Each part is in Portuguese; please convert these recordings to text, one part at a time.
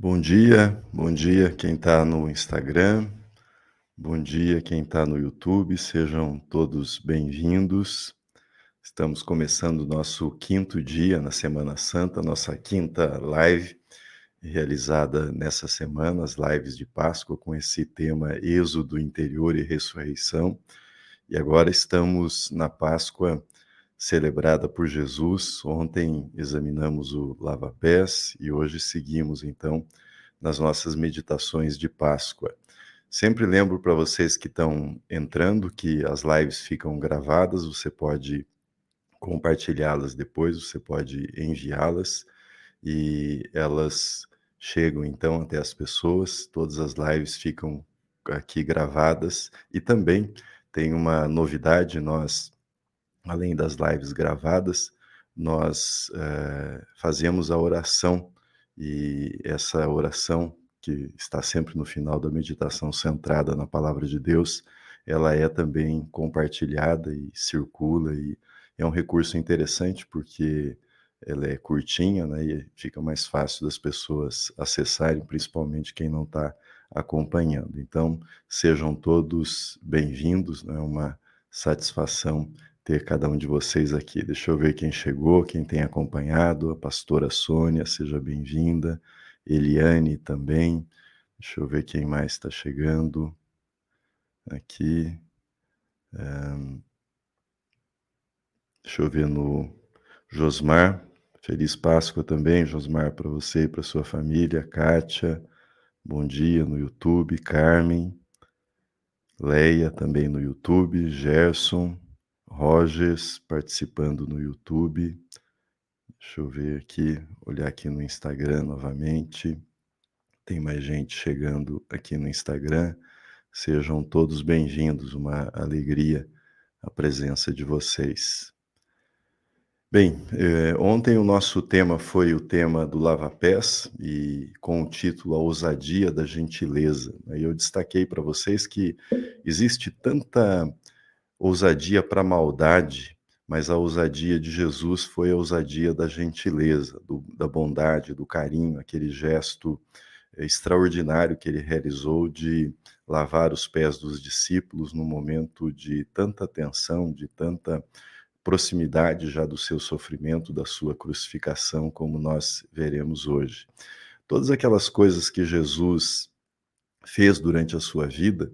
Bom dia quem está no Instagram, bom dia quem está no YouTube, sejam todos bem-vindos. Estamos começando o nosso quinto dia na Semana Santa, nossa quinta live realizada nessa semana, as lives de Páscoa, com esse tema Êxodo interior e ressurreição. E agora estamos na Páscoa celebrada por Jesus. Ontem examinamos o lava-pés e hoje seguimos, então, nas nossas meditações de Páscoa. Sempre lembro para vocês que estão entrando que as lives ficam gravadas, você pode compartilhá-las depois, você pode enviá-las e elas chegam então até as pessoas. Todas as lives ficam aqui gravadas e também tem uma novidade, nós, além das lives gravadas, nós fazemos a oração, e essa oração, que está sempre no final da meditação centrada na palavra de Deus, ela é também compartilhada e circula, e é um recurso interessante porque ela é curtinha, né, e fica mais fácil das pessoas acessarem, principalmente quem não está acompanhando. Então, sejam todos bem-vindos, né, é uma satisfação ter cada um de vocês aqui. Deixa eu ver quem chegou, quem tem acompanhado. A pastora Sônia, seja bem-vinda. Eliane também. Deixa eu ver quem mais está chegando aqui. Deixa eu ver no Josmar. Feliz Páscoa também, Josmar, para você e para sua família. Kátia, bom dia no YouTube. Carmen, Leia também no YouTube. Gerson, Rogers participando no YouTube. Deixa eu ver aqui, olhar aqui no Instagram novamente. Tem mais gente chegando aqui no Instagram. Sejam todos bem-vindos, uma alegria a presença de vocês. Bem, ontem o nosso tema foi o tema do lava-pés, e com o título A Ousadia da Gentileza. Aí eu destaquei para vocês que existe tanta ousadia para a maldade, mas a ousadia de Jesus foi a ousadia da gentileza, da bondade, do carinho, aquele gesto extraordinário que ele realizou de lavar os pés dos discípulos num momento de tanta tensão, de tanta proximidade já do seu sofrimento, da sua crucificação, como nós veremos hoje. Todas aquelas coisas que Jesus fez durante a sua vida,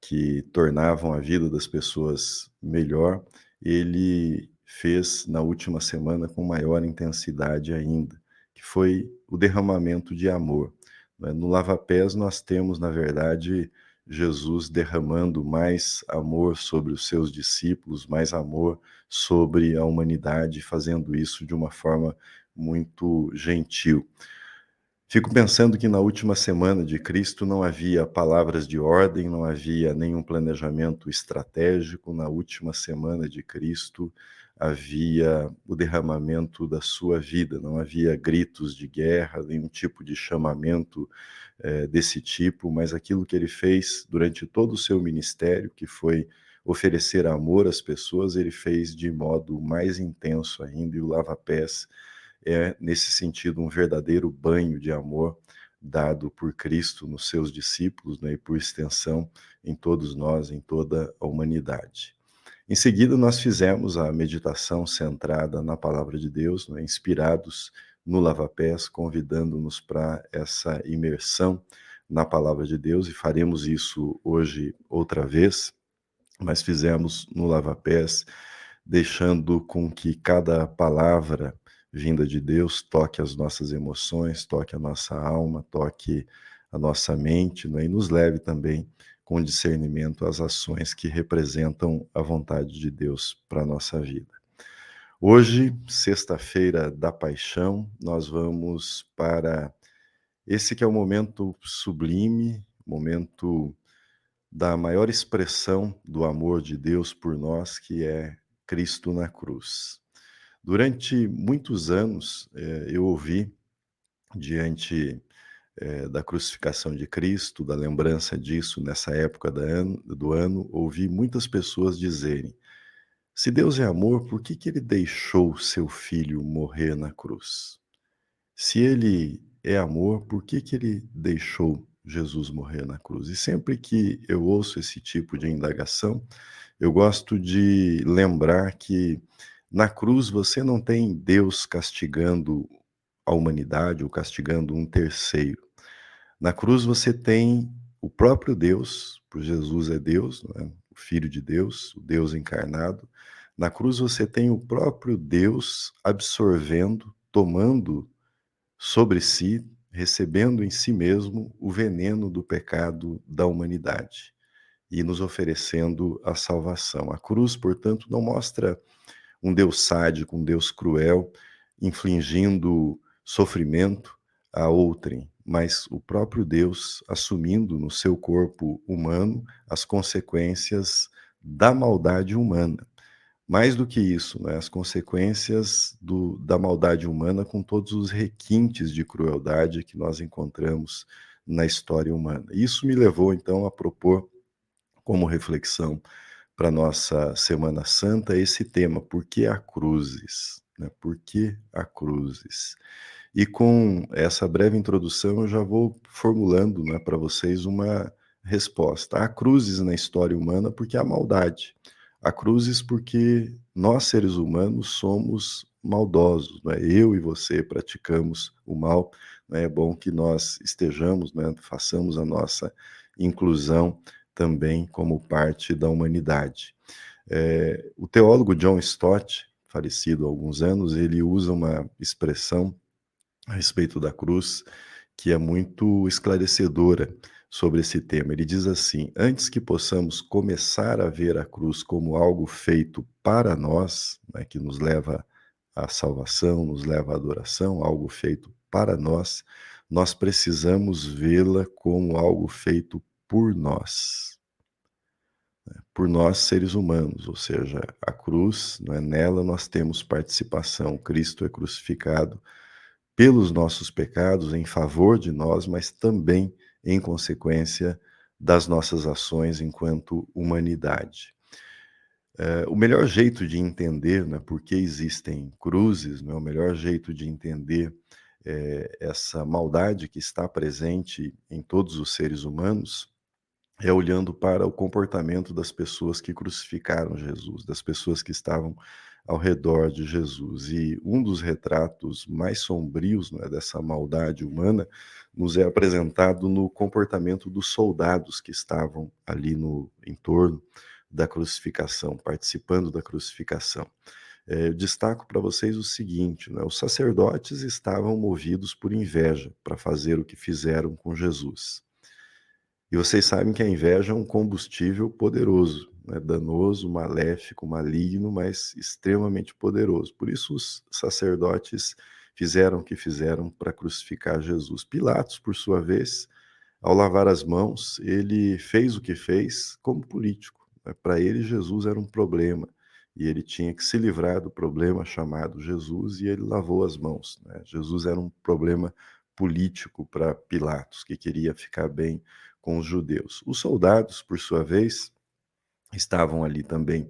que tornavam a vida das pessoas melhor, ele fez na última semana com maior intensidade ainda, que foi o derramamento de amor, né? No lava-pés nós temos, na verdade, Jesus derramando mais amor sobre os seus discípulos, mais amor sobre a humanidade, fazendo isso de uma forma muito gentil. Fico pensando que na última semana de Cristo não havia palavras de ordem, não havia nenhum planejamento estratégico. Na última semana de Cristo havia o derramamento da sua vida, não havia gritos de guerra, nenhum tipo de chamamento desse tipo, mas aquilo que ele fez durante todo o seu ministério, que foi oferecer amor às pessoas, ele fez de modo mais intenso ainda, e o lava-pés é, nesse sentido, um verdadeiro banho de amor dado por Cristo nos seus discípulos, né, e por extensão em todos nós, em toda a humanidade. Em seguida, nós fizemos a meditação centrada na palavra de Deus, né, inspirados no lava-pés, convidando-nos para essa imersão na palavra de Deus, e faremos isso hoje outra vez, mas fizemos no lava-pés, deixando com que cada palavra vinda de Deus toque as nossas emoções, toque a nossa alma, toque a nossa mente, né? E nos leve também com discernimento às ações que representam a vontade de Deus para a nossa vida. Hoje, sexta-feira da Paixão, nós vamos para esse que é o momento sublime, momento da maior expressão do amor de Deus por nós, que é Cristo na cruz. Durante muitos anos, eu ouvi, diante da crucificação de Cristo, da lembrança disso nessa época do ano, ouvi muitas pessoas dizerem: se Deus é amor, por que que ele deixou seu filho morrer na cruz? Se ele é amor, por que que ele deixou Jesus morrer na cruz? E sempre que eu ouço esse tipo de indagação, eu gosto de lembrar que na cruz você não tem Deus castigando a humanidade ou castigando um terceiro. Na cruz você tem o próprio Deus, por Jesus é Deus, não é? O Filho de Deus, o Deus encarnado. Na cruz você tem o próprio Deus absorvendo, tomando sobre si, recebendo em si mesmo o veneno do pecado da humanidade e nos oferecendo a salvação. A cruz, portanto, não mostra um Deus sádico, um Deus cruel, infligindo sofrimento a outrem, mas o próprio Deus assumindo no seu corpo humano as consequências da maldade humana. Mais do que isso, né, as consequências da maldade humana com todos os requintes de crueldade que nós encontramos na história humana. Isso me levou, então, a propor como reflexão para nossa Semana Santa esse tema: por que há cruzes? Né? Por que há cruzes? E com essa breve introdução eu já vou formulando, né, para vocês uma resposta. Há cruzes na história humana porque há maldade. Há cruzes porque nós, seres humanos, somos maldosos. Né? Eu e você praticamos o mal. Né? É bom que nós estejamos, né, façamos a nossa inclusão também como parte da humanidade. O teólogo John Stott, falecido há alguns anos, ele usa uma expressão a respeito da cruz, que é muito esclarecedora sobre esse tema. Ele diz assim: antes que possamos começar a ver a cruz como algo feito para nós, né, que nos leva à salvação, nos leva à adoração, algo feito para nós, nós precisamos vê-la como algo feito por nós seres humanos, ou seja, a cruz, não é, nela nós temos participação. Cristo é crucificado pelos nossos pecados, em favor de nós, mas também em consequência das nossas ações enquanto humanidade. O melhor jeito de entender, né, por que existem cruzes, né, o melhor jeito de entender essa maldade que está presente em todos os seres humanos é olhando para o comportamento das pessoas que crucificaram Jesus, das pessoas que estavam ao redor de Jesus. E um dos retratos mais sombrios, né, dessa maldade humana nos é apresentado no comportamento dos soldados que estavam ali no entorno da crucificação, participando da crucificação. Eu destaco para vocês o seguinte, né, os sacerdotes estavam movidos por inveja para fazer o que fizeram com Jesus. E vocês sabem que a inveja é um combustível poderoso, né, danoso, maléfico, maligno, mas extremamente poderoso. Por isso os sacerdotes fizeram o que fizeram para crucificar Jesus. Pilatos, por sua vez, ao lavar as mãos, ele fez o que fez como político, né. Para ele, Jesus era um problema, e ele tinha que se livrar do problema chamado Jesus, e ele lavou as mãos, né. Jesus era um problema político para Pilatos, que queria ficar bem com os judeus. Os soldados, por sua vez, estavam ali também,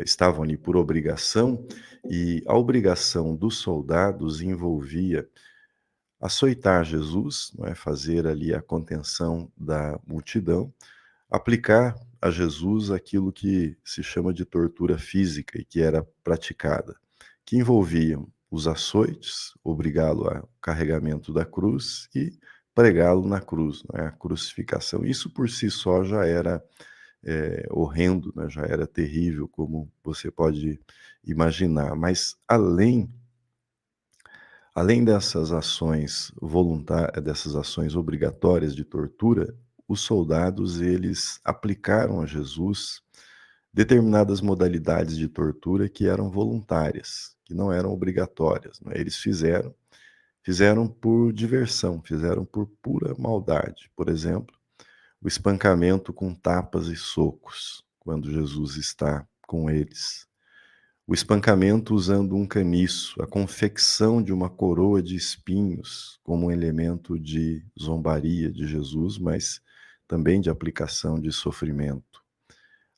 estavam ali por obrigação, e a obrigação dos soldados envolvia açoitar Jesus, não é, fazer ali a contenção da multidão, aplicar a Jesus aquilo que se chama de tortura física e que era praticada, que envolviam os açoites, obrigá-lo ao carregamento da cruz e pregá-lo na cruz, não é, a crucificação. Isso por si só já era, horrendo, né, já era terrível, como você pode imaginar, mas além dessas ações obrigatórias de tortura, os soldados eles aplicaram a Jesus determinadas modalidades de tortura que eram voluntárias, que não eram obrigatórias, né. Eles fizeram por diversão, fizeram por pura maldade. Por exemplo, o espancamento com tapas e socos, quando Jesus está com eles. O espancamento usando um caniço, a confecção de uma coroa de espinhos como um elemento de zombaria de Jesus, mas também de aplicação de sofrimento.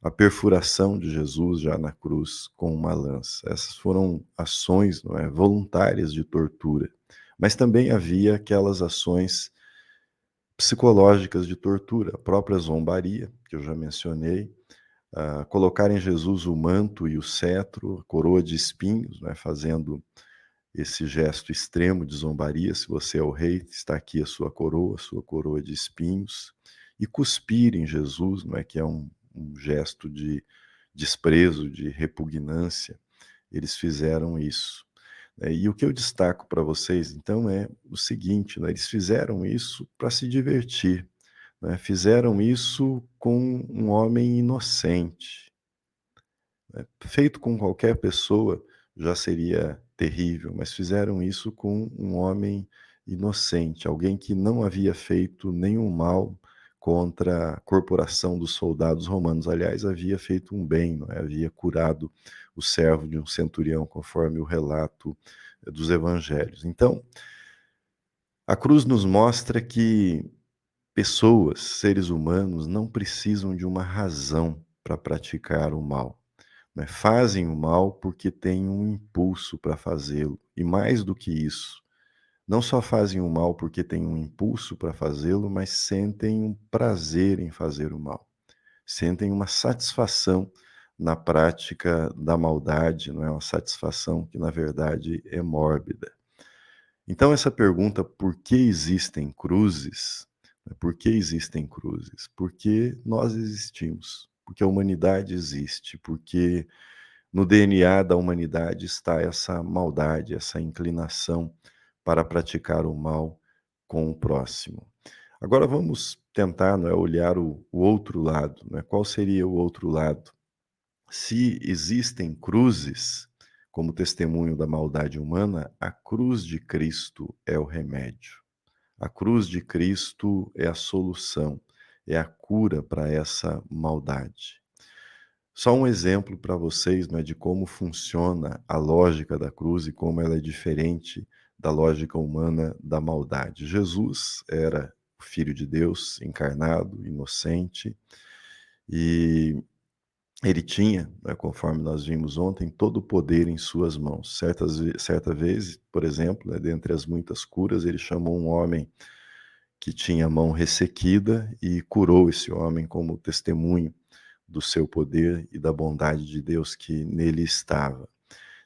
A perfuração de Jesus já na cruz com uma lança. Essas foram ações, não é, voluntárias de tortura. Mas também havia aquelas ações psicológicas de tortura, a própria zombaria, que eu já mencionei, colocar em Jesus o manto e o cetro, a coroa de espinhos, né, fazendo esse gesto extremo de zombaria: "Se você é o rei, está aqui a sua coroa de espinhos", e cuspir em Jesus, não é, que é um gesto de desprezo, de repugnância. Eles fizeram isso. E o que eu destaco para vocês, então, é o seguinte, né, eles fizeram isso para se divertir, né, fizeram isso com um homem inocente, né. Feito com qualquer pessoa já seria terrível, mas fizeram isso com um homem inocente, alguém que não havia feito nenhum mal contra a corporação dos soldados romanos. Aliás, havia feito um bem, não é? Havia curado o servo de um centurião, conforme o relato dos evangelhos. Então, a cruz nos mostra que pessoas, seres humanos, não precisam de uma razão para praticar o mal, né? Fazem o mal porque têm um impulso para fazê-lo. E mais do que isso, não só fazem o mal porque têm um impulso para fazê-lo, mas sentem um prazer em fazer o mal. Sentem uma satisfação na prática da maldade, não é uma satisfação que, na verdade, é mórbida. Então essa pergunta, por que existem cruzes? Por que existem cruzes? Porque nós existimos, porque a humanidade existe, porque no DNA da humanidade está essa maldade, essa inclinação para praticar o mal com o próximo. Agora vamos tentar, não é, olhar o outro lado, né? Qual seria o outro lado? Se existem cruzes como testemunho da maldade humana, a cruz de Cristo é o remédio. A cruz de Cristo é a solução, é a cura para essa maldade. Só um exemplo para vocês, né, de como funciona a lógica da cruz e como ela é diferente da lógica humana da maldade. Jesus era o Filho de Deus encarnado, inocente, e ele tinha, né, conforme nós vimos ontem, todo o poder em suas mãos. Certa vez, por exemplo, né, dentre as muitas curas, ele chamou um homem que tinha a mão ressequida e curou esse homem como testemunho do seu poder e da bondade de Deus que nele estava.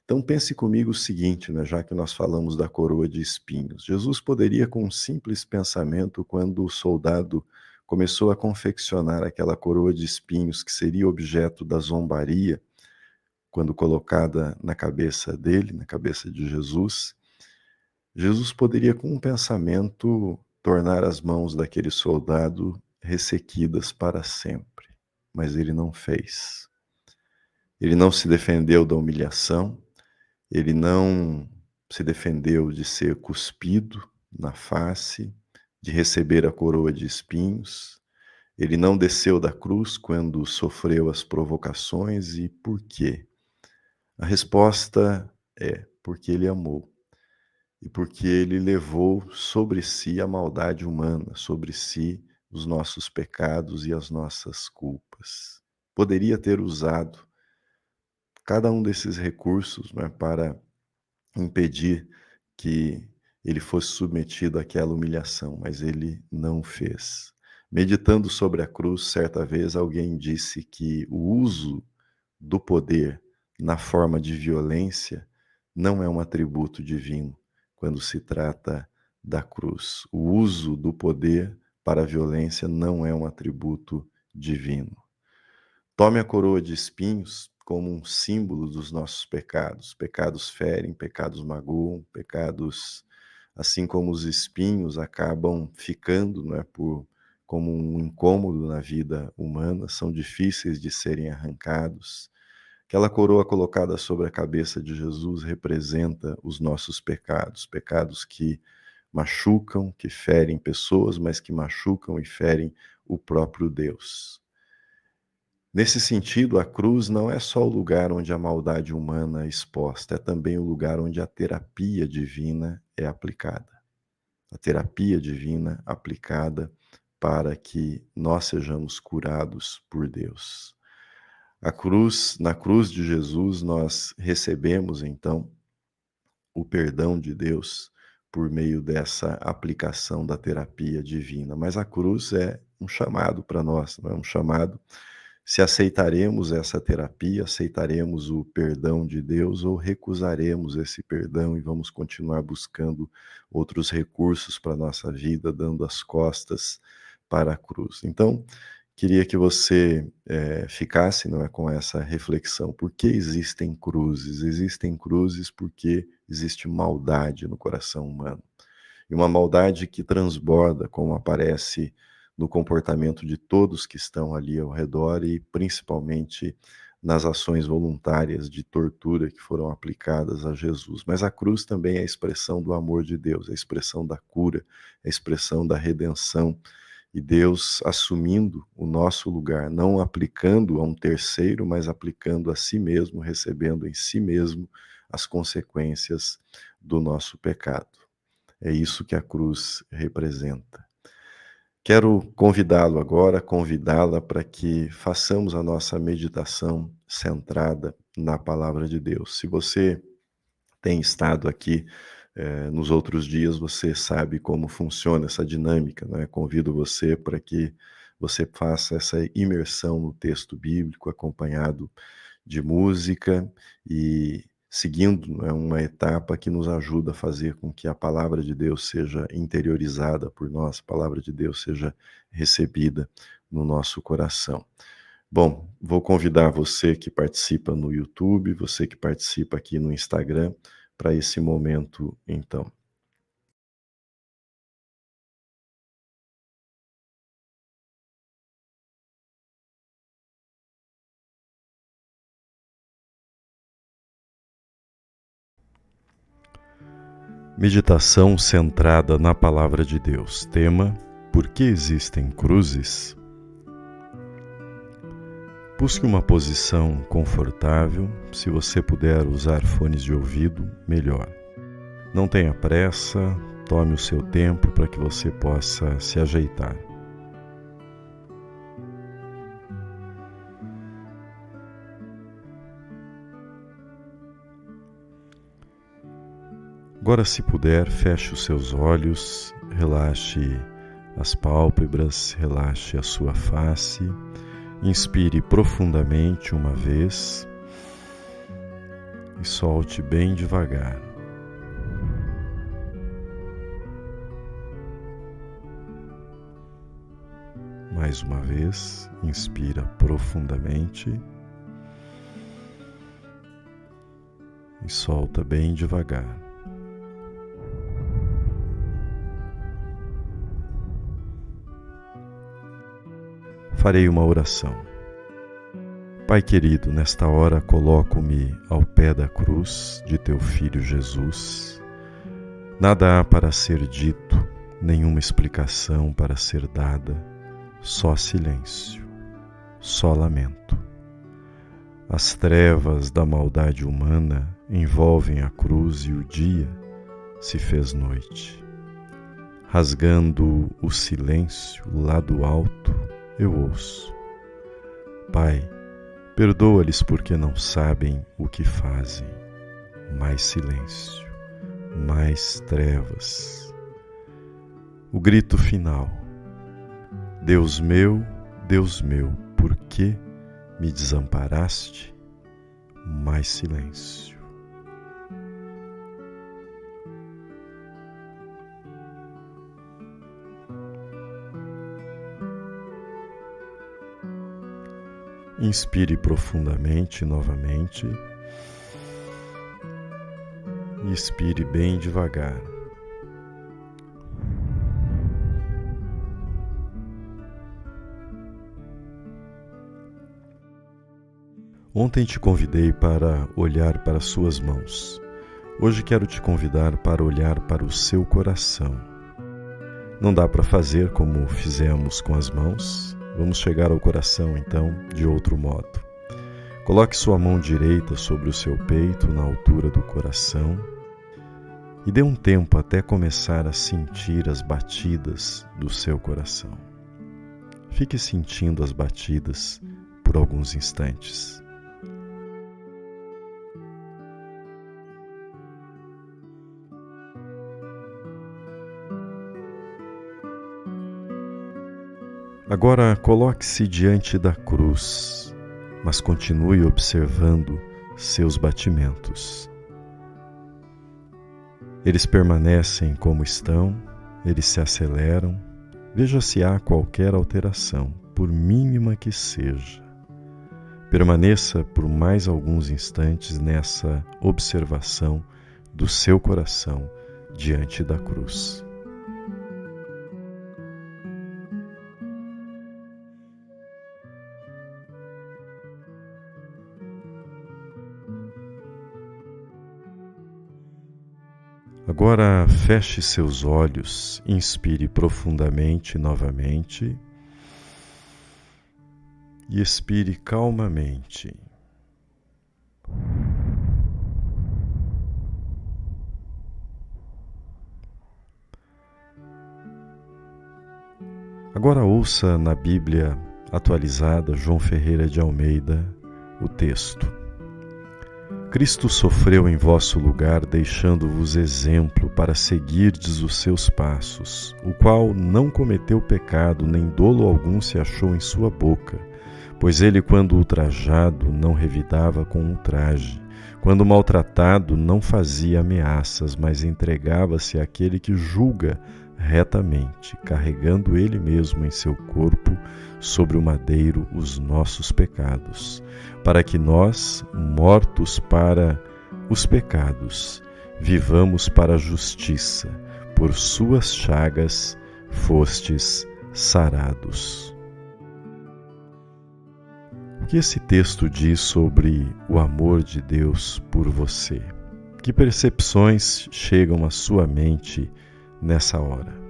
Então pense comigo o seguinte, né, já que nós falamos da coroa de espinhos. Jesus poderia, com um simples pensamento, quando o soldado começou a confeccionar aquela coroa de espinhos que seria objeto da zombaria, quando colocada na cabeça dele, na cabeça de Jesus, Jesus poderia, com um pensamento, tornar as mãos daquele soldado ressequidas para sempre, mas ele não fez. Ele não se defendeu da humilhação, ele não se defendeu de ser cuspido na face, de receber a coroa de espinhos. Ele não desceu da cruz quando sofreu as provocações. E por quê? A resposta é: porque ele amou. E porque ele levou sobre si a maldade humana, sobre si os nossos pecados e as nossas culpas. Poderia ter usado cada um desses recursos, né, para impedir que ele fosse submetido àquela humilhação, mas ele não fez. Meditando sobre a cruz, certa vez alguém disse que o uso do poder na forma de violência não é um atributo divino quando se trata da cruz. O uso do poder para a violência não é um atributo divino. Tome a coroa de espinhos como um símbolo dos nossos pecados. Pecados ferem, pecados magoam, pecados, assim como os espinhos acabam ficando, não é, como um incômodo na vida humana, são difíceis de serem arrancados. Aquela coroa colocada sobre a cabeça de Jesus representa os nossos pecados, pecados que machucam, que ferem pessoas, mas que machucam e ferem o próprio Deus. Nesse sentido, a cruz não é só o lugar onde a maldade humana é exposta, é também o lugar onde a terapia divina é aplicada. A terapia divina aplicada para que nós sejamos curados por Deus. Na cruz de Jesus, nós recebemos então o perdão de Deus por meio dessa aplicação da terapia divina, mas a cruz é um chamado para nós, não é um chamado se aceitaremos essa terapia, aceitaremos o perdão de Deus ou recusaremos esse perdão e vamos continuar buscando outros recursos para a nossa vida, dando as costas para a cruz. Então, queria que você ficasse, não é, com essa reflexão. Por que existem cruzes? Existem cruzes porque existe maldade no coração humano. E uma maldade que transborda, como aparece no comportamento de todos que estão ali ao redor e principalmente nas ações voluntárias de tortura que foram aplicadas a Jesus. Mas a cruz também é a expressão do amor de Deus, é a expressão da cura, é a expressão da redenção. E Deus assumindo o nosso lugar, não aplicando a um terceiro, mas aplicando a si mesmo, recebendo em si mesmo as consequências do nosso pecado. É isso que a cruz representa. Quero convidá-lo agora, convidá-la para que façamos a nossa meditação centrada na palavra de Deus. Se você tem estado aqui nos outros dias, você sabe como funciona essa dinâmica, não é? Convido você para que você faça essa imersão no texto bíblico, acompanhado de música e seguindo, é uma etapa que nos ajuda a fazer com que a palavra de Deus seja interiorizada por nós, a palavra de Deus seja recebida no nosso coração. Bom, vou convidar você que participa no YouTube, você que participa aqui no Instagram, para esse momento, então. Meditação centrada na palavra de Deus. Tema: por que existem cruzes? Busque uma posição confortável. Se você puder usar fones de ouvido, melhor. Não tenha pressa, tome o seu tempo para que você possa se ajeitar. Agora, se puder, feche os seus olhos, relaxe as pálpebras, relaxe a sua face, inspire profundamente uma vez e solte bem devagar. Mais uma vez, inspira profundamente e solta bem devagar. Farei uma oração. Pai querido, nesta hora coloco-me ao pé da cruz de teu Filho Jesus. Nada há para ser dito, nenhuma explicação para ser dada, só silêncio, só lamento. As trevas da maldade humana envolvem a cruz e o dia se fez noite. Rasgando o silêncio lá do alto, eu ouço: Pai, perdoa-lhes porque não sabem o que fazem. Mais silêncio, mais trevas. O grito final: Deus meu, por que me desamparaste? Mais silêncio. Inspire profundamente novamente e expire bem devagar. Ontem te convidei para olhar para suas mãos. Hoje quero te convidar para olhar para o seu coração. Não dá para fazer como fizemos com as mãos. Vamos chegar ao coração, então, de outro modo. Coloque sua mão direita sobre o seu peito, na altura do coração, e dê um tempo até começar a sentir as batidas do seu coração. Fique sentindo as batidas por alguns instantes. Agora coloque-se diante da cruz, mas continue observando seus batimentos. Eles permanecem como estão, eles se aceleram. Veja se há qualquer alteração, por mínima que seja. Permaneça por mais alguns instantes nessa observação do seu coração diante da cruz. Agora feche seus olhos, inspire profundamente novamente e expire calmamente. Agora ouça na Bíblia atualizada, João Ferreira de Almeida, o texto. Cristo sofreu em vosso lugar, deixando-vos exemplo para seguirdes os seus passos, o qual não cometeu pecado, nem dolo algum se achou em sua boca, pois ele, quando ultrajado, não revidava com ultraje, quando maltratado, não fazia ameaças, mas entregava-se àquele que julga retamente, carregando ele mesmo em seu corpo sobre o madeiro os nossos pecados, para que nós, mortos para os pecados, vivamos para a justiça. Por suas chagas fostes sarados. O que esse texto diz sobre o amor de Deus por você? Que percepções chegam à sua mente nessa hora?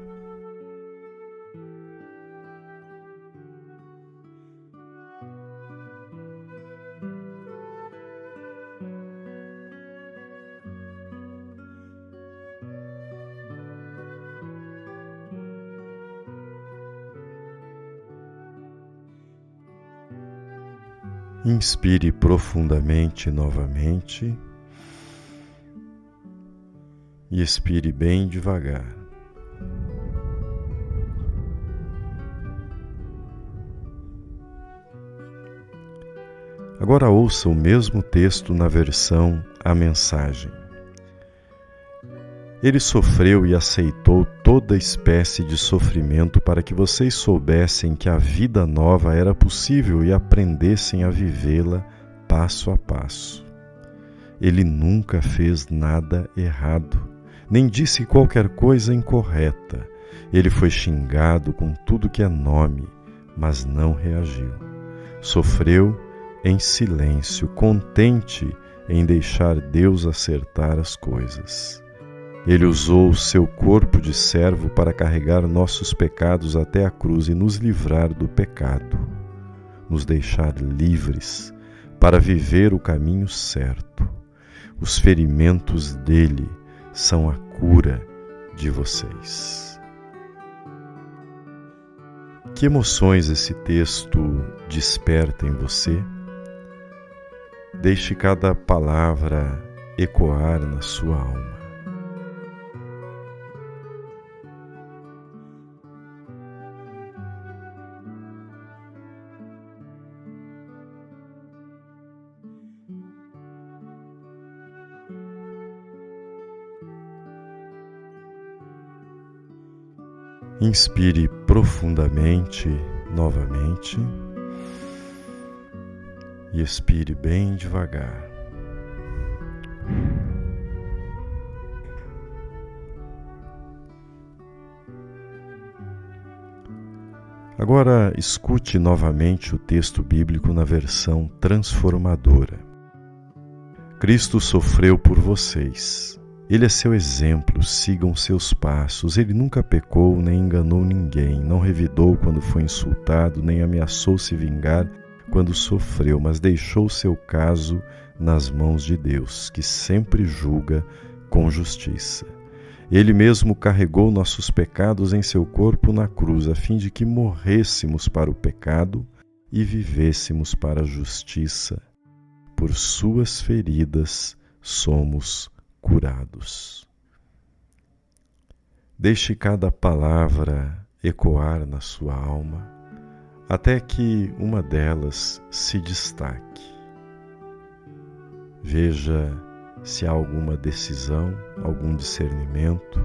Inspire profundamente novamente e expire bem devagar. Agora ouça o mesmo texto na versão A Mensagem. Ele sofreu e aceitou toda espécie de sofrimento para que vocês soubessem que a vida nova era possível e aprendessem a vivê-la passo a passo. Ele nunca fez nada errado, nem disse qualquer coisa incorreta. Ele foi xingado com tudo que é nome, mas não reagiu. Sofreu em silêncio, contente em deixar Deus acertar as coisas. Ele usou o seu corpo de servo para carregar nossos pecados até a cruz e nos livrar do pecado, nos deixar livres para viver o caminho certo. Os ferimentos dele são a cura de vocês. Que emoções esse texto desperta em você? Deixe cada palavra ecoar na sua alma. Inspire profundamente novamente e expire bem devagar. Agora escute novamente o texto bíblico na versão transformadora. Cristo sofreu por vocês. Ele é seu exemplo, sigam seus passos. Ele nunca pecou, nem enganou ninguém, não revidou quando foi insultado, nem ameaçou se vingar quando sofreu, mas deixou seu caso nas mãos de Deus, que sempre julga com justiça. Ele mesmo carregou nossos pecados em seu corpo na cruz, a fim de que morrêssemos para o pecado e vivêssemos para a justiça. Por suas feridas somos curados. Deixe cada palavra ecoar na sua alma, até que uma delas se destaque. Veja se há alguma decisão, algum discernimento,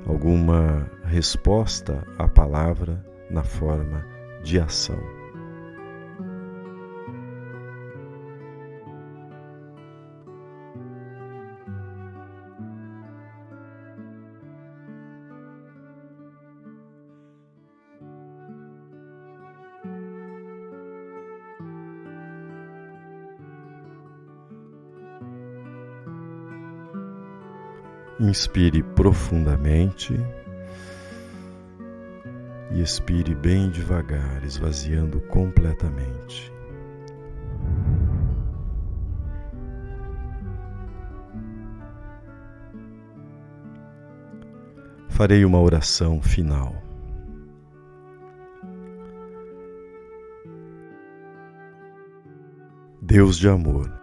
alguma resposta à palavra na forma de ação. Inspire profundamente e expire bem devagar, esvaziando completamente. Farei uma oração final. Deus de amor,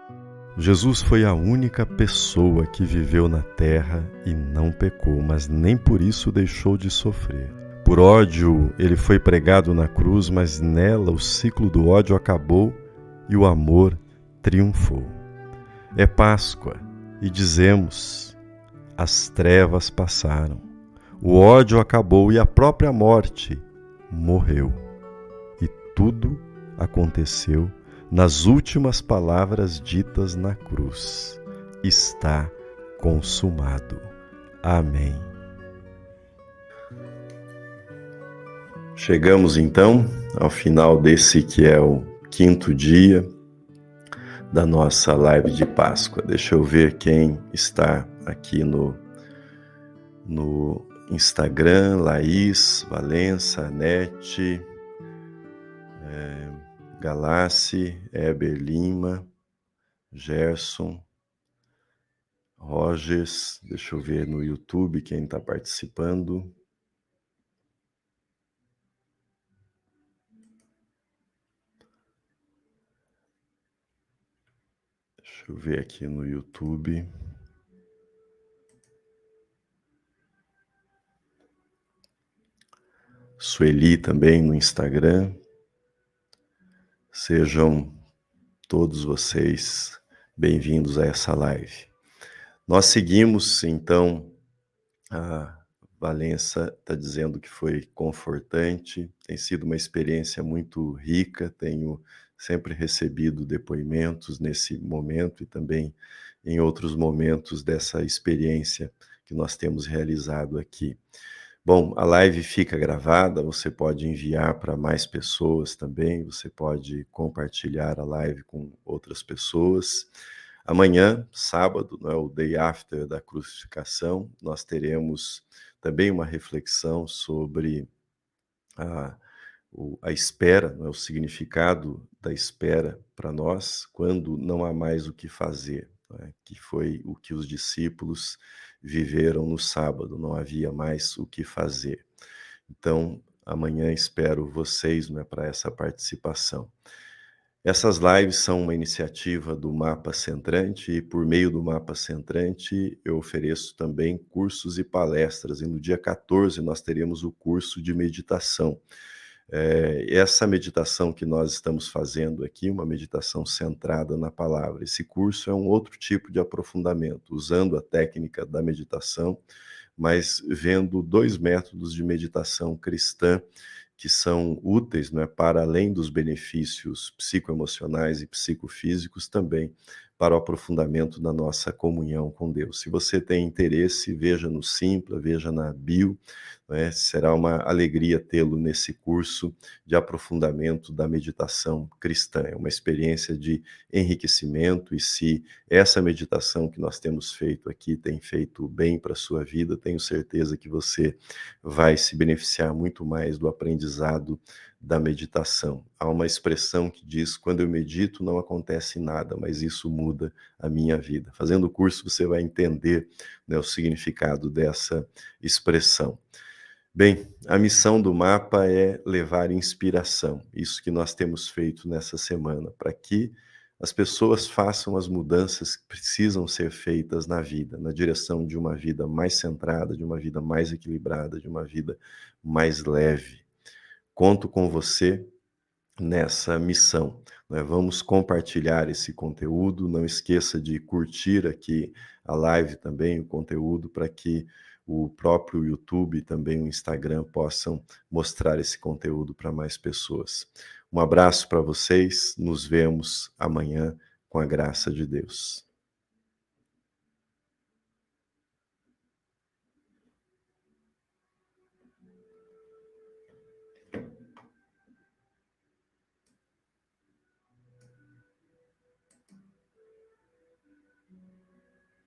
Jesus foi a única pessoa que viveu na terra e não pecou, mas nem por isso deixou de sofrer. Por ódio, ele foi pregado na cruz, mas nela o ciclo do ódio acabou e o amor triunfou. É Páscoa e dizemos: as trevas passaram, o ódio acabou e a própria morte morreu. E tudo aconteceu nas últimas palavras ditas na cruz: está consumado. Amém. Chegamos então ao final desse que é o 5º dia da nossa live de Páscoa. Deixa eu ver quem está aqui no Instagram: Laís, Valença, Anete, Galassi, Eber Lima, Gerson, Rogers. Deixa eu ver no YouTube quem está participando. Deixa eu ver aqui no YouTube. Sueli também no Instagram. Sejam todos vocês bem-vindos a essa live. Nós seguimos, então, a Valença está dizendo que foi confortante, tem sido uma experiência muito rica, tenho sempre recebido depoimentos nesse momento e também em outros momentos dessa experiência que nós temos realizado aqui. Bom, a live fica gravada, você pode enviar para mais pessoas também, você pode compartilhar a live com outras pessoas. Amanhã, sábado, não é, o day after da crucificação, nós teremos também uma reflexão sobre a espera, não é, o significado da espera para nós, quando não há mais o que fazer, não é, que foi o que os discípulos viveram no sábado, não havia mais o que fazer. Então, amanhã espero vocês, não é, para essa participação. Essas lives são uma iniciativa do Mapa Centrante e, por meio do Mapa Centrante, eu ofereço também cursos e palestras. E no dia 14 nós teremos o curso de meditação. Essa meditação que nós estamos fazendo aqui, uma meditação centrada na palavra. Esse curso é um outro tipo de aprofundamento, usando a técnica da meditação, mas vendo 2 métodos de meditação cristã que são úteis, não é, para além dos benefícios psicoemocionais e psicofísicos, também para o aprofundamento da nossa comunhão com Deus. Se você tem interesse, veja no Simpla, veja na bio, né? Será uma alegria tê-lo nesse curso de aprofundamento da meditação cristã. É uma experiência de enriquecimento, e se essa meditação que nós temos feito aqui tem feito bem para a sua vida, tenho certeza que você vai se beneficiar muito mais do aprendizado da meditação. Há uma expressão que diz: quando eu medito não acontece nada, mas isso muda a minha vida. Fazendo o curso você vai entender, né, o significado dessa expressão. Bem, a missão do Mapa é levar inspiração, isso que nós temos feito nessa semana, para que as pessoas façam as mudanças que precisam ser feitas na vida, na direção de uma vida mais centrada, de uma vida mais equilibrada, de uma vida mais leve. Conto com você nessa missão, né. Vamos compartilhar esse conteúdo, não esqueça de curtir aqui a live também, o conteúdo, para que o próprio YouTube e também o Instagram possam mostrar esse conteúdo para mais pessoas. Um abraço para vocês, nos vemos amanhã com a graça de Deus.